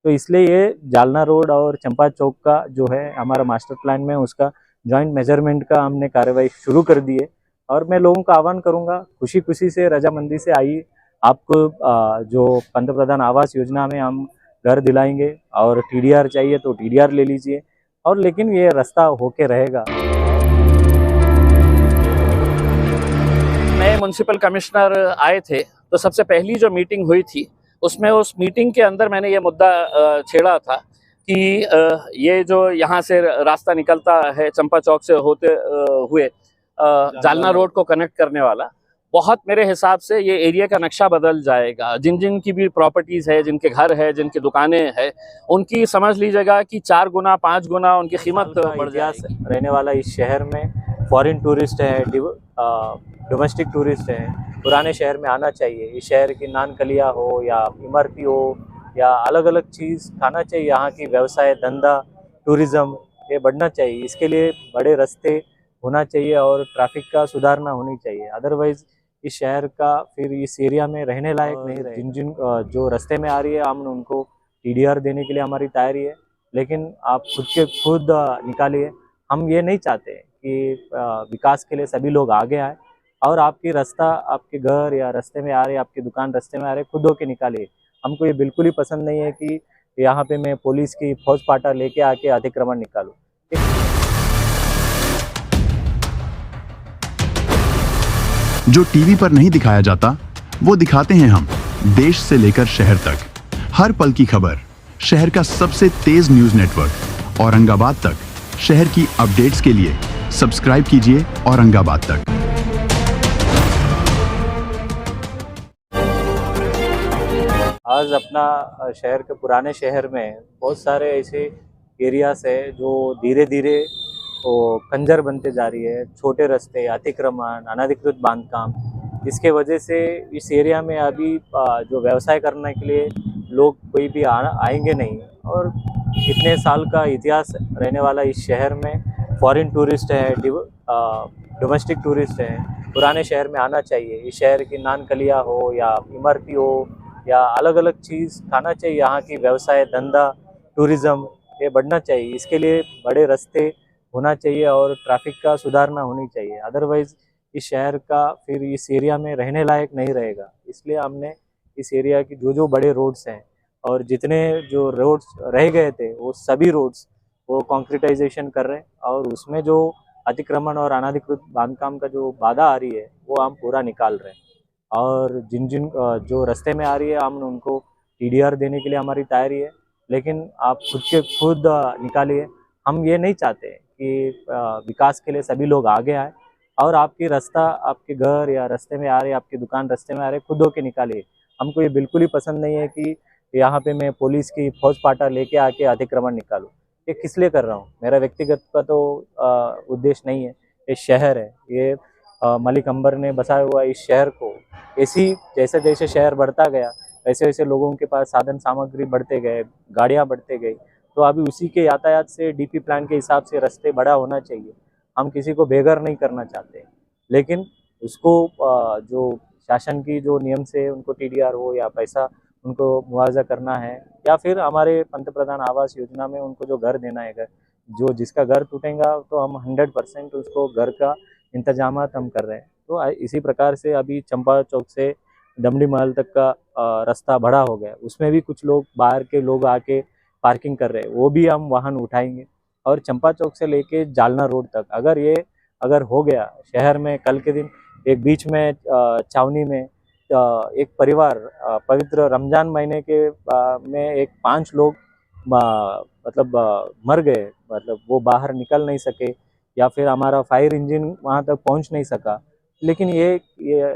तो इसलिए ये जालना रोड और चंपा चौक का जो है हमारा मास्टर प्लान में उसका जॉइंट मेजरमेंट का हमने कार्रवाई शुरू कर दी है। और मैं लोगों का आह्वान करूंगा, खुशी खुशी से रजामंदी से आइए। आपको जो पंतप्रधान आवास योजना में हम घर दिलाएंगे, और टीडीआर चाहिए तो टीडीआर ले लीजिए, और लेकिन ये रास्ता होके रहेगा। नए म्युनिसिपल कमिश्नर आए थे तो सबसे पहली जो मीटिंग हुई थी उसमें उस मीटिंग के अंदर मैंने ये मुद्दा छेड़ा था कि ये जो यहाँ से रास्ता निकलता है चंपा चौक से होते हुए जालना रोड को कनेक्ट करने वाला, बहुत मेरे हिसाब से ये एरिया का नक्शा बदल जाएगा। जिन जिन की भी प्रॉपर्टीज़ है, जिनके घर है, जिनकी दुकानें हैं, उनकी समझ लीजिएगा कि 4 गुना 5 गुना उनकी कीमत बढ़ जाएगी। रहने वाला इस शहर में फॉरेन टूरिस्ट है, डोमेस्टिक टूरिस्ट है, पुराने शहर में आना चाहिए। इस शहर की नानकलिया हो या इमरती हो या अलग अलग चीज़ खाना चाहिए। यहाँ की व्यवसाय, धंधा, टूरिज़्म ये बढ़ना चाहिए। इसके लिए बड़े रास्ते होना चाहिए और ट्रैफिक का सुधारना होनी चाहिए। अदरवाइज़ इस शहर का फिर इस एरिया में रहने लायक नहीं रहे। जिन जिन जो रास्ते में आ रही है हम उनको टीडीआर देने के लिए हमारी तैयारी है, लेकिन आप खुद निकालिए। हम ये नहीं चाहते कि विकास के लिए सभी लोग आगे आए, और आपकी रास्ता, आपके घर या रास्ते में आ रहे, आपकी दुकान रास्ते में आ रहे, खुद होके निकालिए। हमको ये बिल्कुल ही पसंद नहीं है कि यहाँ पे मैं पुलिस की फौज पाटा लेके आके अतिक्रमण निकालूं। जो टीवी पर नहीं दिखाया जाता वो दिखाते हैं हम, देश से लेकर शहर तक। हर पल की खबर, शहर का सबसे तेज न्यूज नेटवर्क औरंगाबाद तक। शहर की अपडेट्स के लिए सब्सक्राइब कीजिए औरंगाबाद तक। आज अपना शहर के पुराने शहर में बहुत सारे ऐसे एरियाज है जो धीरे धीरे तो कंजर बनते जा रही है। छोटे रास्ते, अतिक्रमण, अनधिकृत बांधकाम, इसके वजह से इस एरिया में अभी जो व्यवसाय करने के लिए लोग कोई भी आएंगे नहीं। और इतने साल का इतिहास रहने वाला इस शहर में फॉरेन टूरिस्ट है, डोमेस्टिक टूरिस्ट है, पुराने शहर में आना चाहिए। इस शहर की नानकलिया हो या इमरती हो या अलग अलग चीज़ खाना चाहिए। यहाँ की व्यवसाय, धंधा, टूरिज़्म ये बढ़ना चाहिए। इसके लिए बड़े रास्ते होना चाहिए और ट्रैफिक का सुधारना होनी चाहिए। अदरवाइज़ इस शहर का फिर इस एरिया में रहने लायक नहीं रहेगा। इसलिए हमने इस एरिया की जो बड़े रोड्स हैं और जितने जो रोड्स रह गए थे वो सभी रोड्स वो कंक्रीटाइजेशन कर रहे हैं, और उसमें जो अतिक्रमण और अनाधिकृत बांधकाम का जो बाधा आ रही है वो हम पूरा निकाल रहे हैं। और जिन जिन जो रास्ते में आ रही है हम उनको टीडीआर देने के लिए हमारी तैयारी है, लेकिन आप खुद निकालिए। हम ये नहीं चाहते कि विकास के लिए सभी लोग आगे आए, और आपकी रास्ता, आपके घर या रास्ते में आ रहे, आपकी दुकान रास्ते में आ रहे, खुद होके निकालिए। हमको ये बिल्कुल ही पसंद नहीं है कि यहाँ पे मैं पुलिस की फौज पाटा लेके आके अतिक्रमण निकालूं। ये किस लिए कर रहा हूँ, मेरा व्यक्तिगत का तो उद्देश्य नहीं है। ये शहर है, ये मलिक अंबर ने बसाया हुआ इस शहर को ऐसी जैसे जैसे शहर बढ़ता गया वैसे वैसे लोगों के पास साधन सामग्री बढ़ते गए, गाड़ियाँ बढ़ते गई। तो अभी उसी के यातायात से डीपी प्लान के हिसाब से रास्ते बड़ा होना चाहिए। हम किसी को बेघर नहीं करना चाहते, लेकिन उसको जो शासन की जो नियम से उनको टीडीआर हो या पैसा उनको मुआवजा करना है, या फिर हमारे पंतप्रधान आवास योजना में उनको जो घर देना है, घर जो जिसका घर टूटेगा तो हम 100% उसको घर का इंतजामात हम कर रहे हैं। तो इसी प्रकार से अभी चंपा चौक से दमड़ी महल तक का रास्ता बड़ा हो गया, उसमें भी कुछ लोग बाहर के लोग आके पार्किंग कर रहे हैं, वो भी हम वाहन उठाएंगे। और चंपा चौक से लेके जालना रोड तक अगर हो गया शहर में, कल के दिन एक बीच में छावनी में एक परिवार पवित्र रमजान महीने के में एक 5 लोग मतलब मर गए, मतलब वो बाहर निकल नहीं सके, या फिर हमारा फायर इंजन वहाँ तक पहुँच नहीं सका। लेकिन ये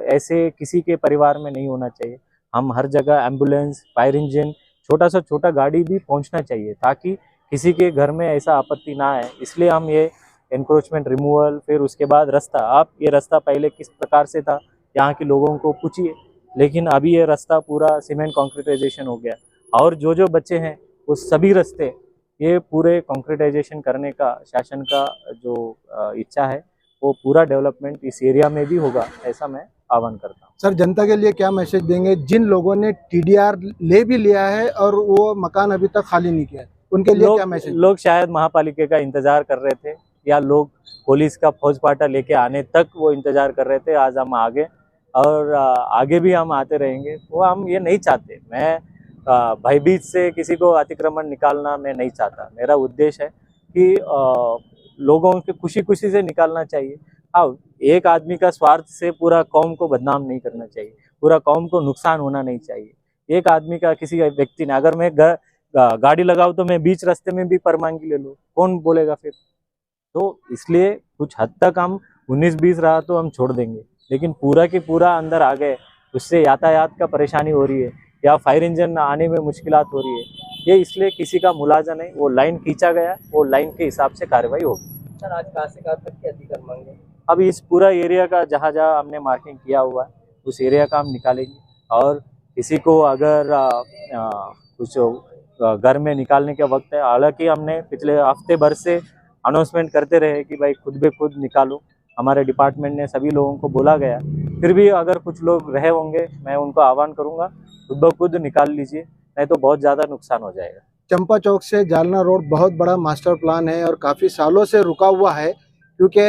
ऐसे किसी के परिवार में नहीं होना चाहिए। हम हर जगह एम्बुलेंस, फायर इंजन, छोटा से छोटा गाड़ी भी पहुँचना चाहिए ताकि किसी के घर में ऐसा आपत्ति ना आए। इसलिए हम ये एनक्रोचमेंट रिमूवल, फिर उसके बाद रास्ता, आप ये रास्ता पहले किस प्रकार से था यहाँ के लोगों को पूछिए, लेकिन अभी ये रास्ता पूरा सीमेंट कॉन्क्रीटाइजेशन हो गया। और जो बच्चे हैं वो सभी रास्ते ये पूरे कॉन्क्रीटाइजेशन करने का शासन का जो इच्छा है वो पूरा डेवलपमेंट इस एरिया में भी होगा, ऐसा मैं आह्वान करता हूँ। सर, जनता के लिए क्या मैसेज देंगे जिन लोगों ने टीडीआर ले भी लिया है और वो मकान अभी तक खाली नहीं किया है, उनके लिए क्या मैसेज? लोग शायद महापालिका का इंतजार कर रहे थे, या लोग पुलिस का फौज पाटा लेके आने तक वो इंतजार कर रहे थे। आज हम आगे, और आगे भी हम आते रहेंगे। वो हम ये नहीं चाहते, मैं भयभीत से किसी को अतिक्रमण निकालना मैं नहीं चाहता। मेरा उद्देश्य है कि लोगों की खुशी खुशी से निकालना चाहिए। हाँ, एक आदमी का स्वार्थ से पूरा कौम को बदनाम नहीं करना चाहिए, पूरा कौम को नुकसान होना नहीं चाहिए। एक आदमी का, किसी व्यक्ति ने, अगर मैं गाड़ी लगाऊं तो मैं बीच रास्ते में भी परवानगी ले लूं, कौन बोलेगा फिर? तो इसलिए कुछ हद तक हम 19-20 रहा तो हम छोड़ देंगे, लेकिन पूरा की पूरा अंदर आ गए, उससे यातायात का परेशानी हो रही है या फायर इंजन आने में मुश्किलात हो रही है। ये इसलिए किसी का मुलाजा नहीं, वो लाइन खींचा गया, वो लाइन के हिसाब से कार्रवाई होगी। सर, आज कहाँ से कहाँ तक के अधिकार मांगे? अब इस पूरा एरिया का जहाँ जहाँ हमने मार्किंग किया हुआ है उस एरिया का हम निकालेंगे, और किसी को अगर कुछ घर में निकालने का वक्त है, हालांकि हमने पिछले हफ्ते भर से अनाउंसमेंट करते रहे कि भाई खुद बे खुद निकालो, हमारे डिपार्टमेंट ने सभी लोगों को बोला गया। फिर भी अगर कुछ लोग रहे होंगे, मैं उनको आह्वान करूंगा खुद ब खुद निकाल लीजिए, नहीं तो बहुत ज़्यादा नुकसान हो जाएगा। चंपा चौक से जालना रोड बहुत बड़ा मास्टर प्लान है और काफ़ी सालों से रुका हुआ है, क्योंकि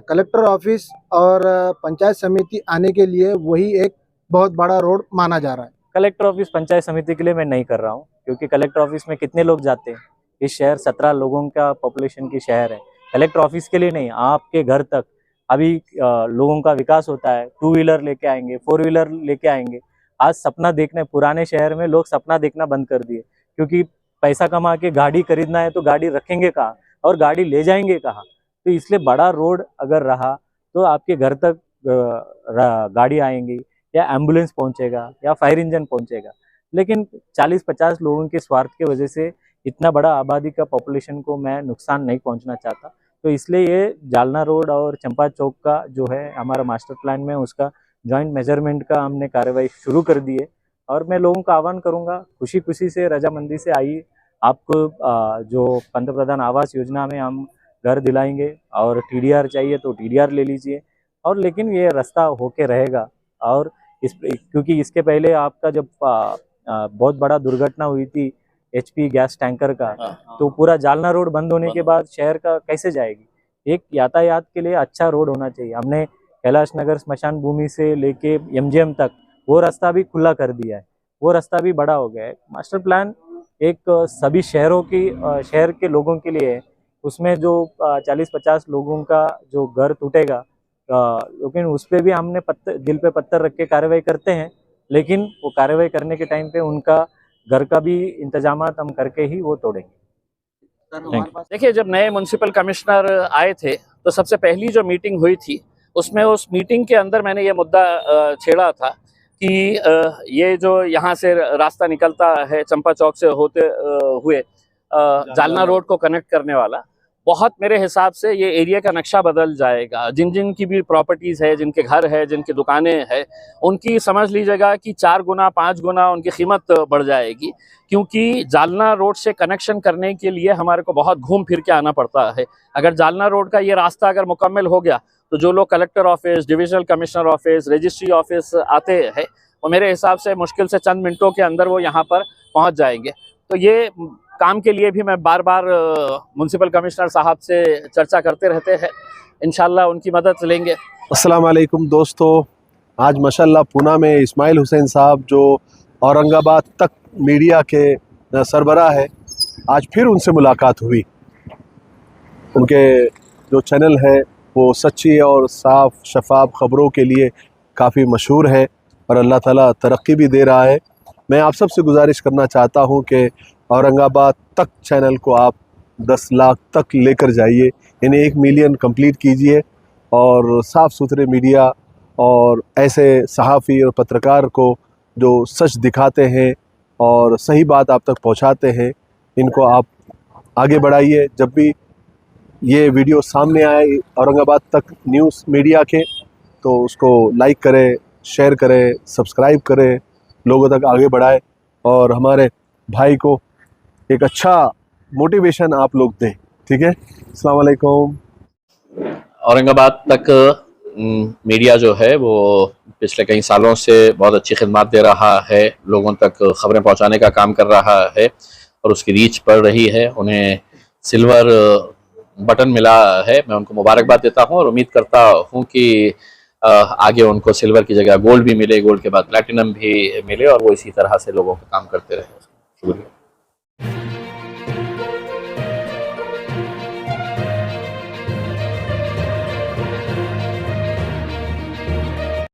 कलेक्टर ऑफिस और पंचायत समिति आने के लिए वही एक बहुत बड़ा रोड माना जा रहा है। कलेक्टर ऑफिस पंचायत समिति के लिए मैं नहीं कर रहा हूँ, क्योंकि कलेक्टर ऑफिस में कितने लोग जाते हैं? इस शहर 17 लोगों का पॉपुलेशन की शहर है। कलेक्टर ऑफिस के लिए नहीं, आपके घर तक अभी लोगों का विकास होता है। 2 व्हीलर लेके आएंगे, 4 व्हीलर लेके आएंगे। आज सपना देखने, पुराने शहर में लोग सपना देखना बंद कर दिए, क्योंकि पैसा कमा के गाड़ी खरीदना है तो गाड़ी रखेंगे कहाँ और गाड़ी ले जाएंगे कहाँ? तो इसलिए बड़ा रोड अगर रहा तो आपके घर तक गाड़ी आएंगी, या एम्बुलेंस पहुंचेगा, या फायर इंजन पहुंचेगा। लेकिन 40-50 लोगों के स्वार्थ की वजह से इतना बड़ा आबादी का पॉपुलेशन को मैं नुकसान नहीं पहुंचना चाहता। तो इसलिए ये जालना रोड और चंपा चौक का जो है हमारा मास्टर प्लान में, उसका जॉइंट मेजरमेंट का हमने कार्रवाई शुरू कर दी है। और मैं लोगों का आह्वान करूंगा, खुशी खुशी से, रजामंदी से आइए। आपको जो पंतप्रधान आवास योजना में हम घर दिलाएंगे, और टीडीआर चाहिए तो टीडीआर ले लीजिए। और लेकिन ये रास्ता होके रहेगा, और क्योंकि इसके पहले आपका जब बहुत बड़ा दुर्घटना हुई थी HP गैस टैंकर का, तो पूरा जालना रोड बंद होने के बाद शहर का कैसे जाएगी? एक यातायात के लिए अच्छा रोड होना चाहिए। हमने कैलाश नगर स्मशान भूमि से लेके MGM तक वो रास्ता भी खुला कर दिया है, वो रास्ता भी बड़ा हो गया है। मास्टर प्लान एक सभी शहर के लोगों के लिए है। उसमें जो 40-50 लोगों का जो घर टूटेगा, लेकिन उस पर भी हमने दिल पे पत्थर रख के कार्रवाई करते हैं, लेकिन वो कार्रवाई करने के टाइम पे उनका घर का भी इंतजामात हम करके ही वो तोड़ेंगे। देखिए, जब नए म्युनिसिपल कमिश्नर आए थे तो सबसे पहली जो मीटिंग हुई थी, उसमें उस मीटिंग के अंदर मैंने ये मुद्दा छेड़ा था कि ये जो यहाँ से रास्ता निकलता है चंपा चौक से होते हुए जालना रोड को कनेक्ट करने वाला, बहुत मेरे हिसाब से ये एरिया का नक्शा बदल जाएगा। जिन जिन की भी प्रॉपर्टीज़ है, जिनके घर है, जिनकी दुकानें हैं, उनकी समझ लीजिएगा कि 4 गुना 5 गुना उनकी कीमत बढ़ जाएगी, क्योंकि जालना रोड से कनेक्शन करने के लिए हमारे को बहुत घूम फिर के आना पड़ता है। अगर जालना रोड का ये रास्ता अगर मुकम्मल हो गया तो जो लोग collector office, divisional commissioner office, registry office आते हैं, वो मेरे हिसाब से मुश्किल से चंद मिनटों के अंदर वो यहाँ पर पहुँच जाएंगे। तो ये काम के लिए भी मैं बार बार म्युनिसिपल कमिश्नर साहब से चर्चा करते रहते हैं, इंशाल्लाह उनकी मदद लेंगे। अस्सलाम वालेकुम दोस्तों, आज माशाल्लाह पूना में इस्माइल हुसैन साहब जो औरंगाबाद तक मीडिया के सरबराह है, आज फिर उनसे मुलाकात हुई। उनके जो चैनल है वो सच्ची और साफ शफाफ ख़बरों के लिए काफ़ी मशहूर है और अल्लाह ताला तरक्की भी दे रहा है। मैं आप सबसे गुजारिश करना चाहता हूँ कि औरंगाबाद तक चैनल को आप 10 लाख तक लेकर जाइए, इन्हें 1 मिलियन कंप्लीट कीजिए, और साफ़ सुथरे मीडिया और ऐसे सहाफ़ी और पत्रकार को जो सच दिखाते हैं और सही बात आप तक पहुंचाते हैं, इनको आप आगे बढ़ाइए। जब भी ये वीडियो सामने आए औरंगाबाद तक न्यूज़ मीडिया के, तो उसको लाइक करें, शेयर करें, सब्सक्राइब करें, लोगों तक आगे बढ़ाएं और हमारे भाई को एक अच्छा मोटिवेशन आप लोग दें। ठीक है, अस्सलाम वालेकुम। औरंगाबाद तक मीडिया जो है वो पिछले कई सालों से बहुत अच्छी खिदमत दे रहा है, लोगों तक खबरें पहुंचाने का काम कर रहा है और उसकी रीच बढ़ रही है। उन्हें सिल्वर बटन मिला है, मैं उनको मुबारकबाद देता हूं और उम्मीद करता हूं कि आगे उनको सिल्वर की जगह गोल्ड भी मिले, गोल्ड के बाद प्लैटिनम भी मिले और वो इसी तरह से लोगों का काम करते रहे। शुक्रिया।